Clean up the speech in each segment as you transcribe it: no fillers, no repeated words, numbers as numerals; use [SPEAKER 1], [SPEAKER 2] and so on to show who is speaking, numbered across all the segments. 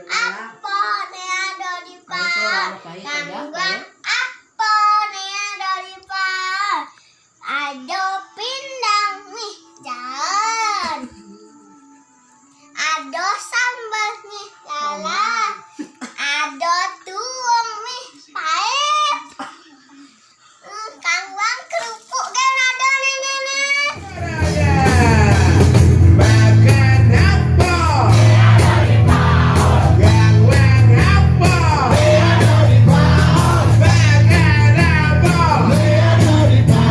[SPEAKER 1] apa ne ada di pa gangguan apa ne ada di pa ada pindang nih jalan ada sambal nih jalan ada tuang nih pahit kangwang kerupuk kan ada nenek.
[SPEAKER 2] Makan apa? Gangguan apa? Makan apa?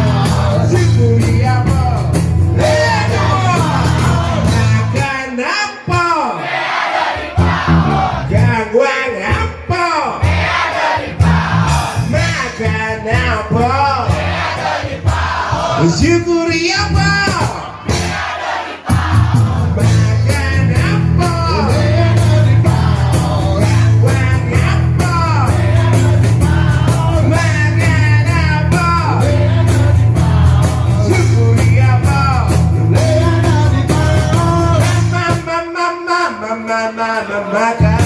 [SPEAKER 2] Sukuri apa? Makan apa? Gangguan apa? Makan apa? Syukuri apa? Makan apa? Gangguan apa? Makan apa? Syukuri apa? Makan.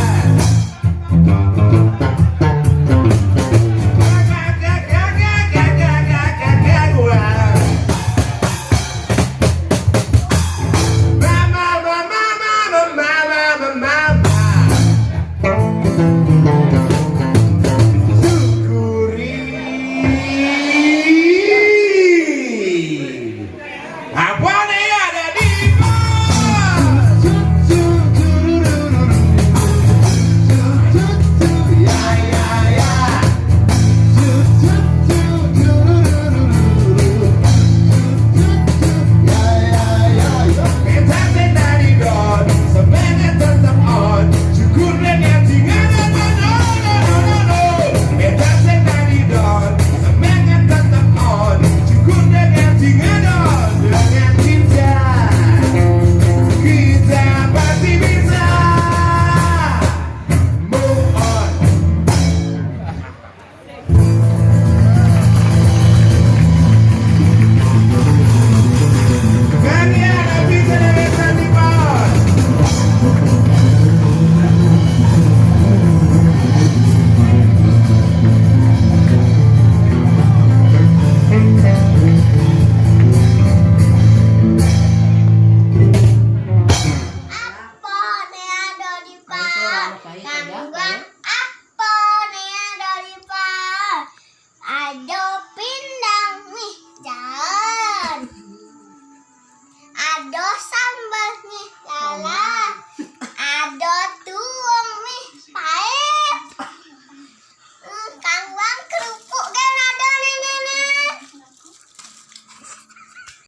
[SPEAKER 2] Apa nih ada di bawah? Ya ya ya. Kita dari don, semangat tetap on. Syukur dan yang tinggal no. Kita dari don, semangat tetap on. Syukur dan yang tinggal on. Dengan cinta kita pasti bisa move on. Kalian bisa dengan cantik bos.
[SPEAKER 1] Apa ne ada di pa gangguan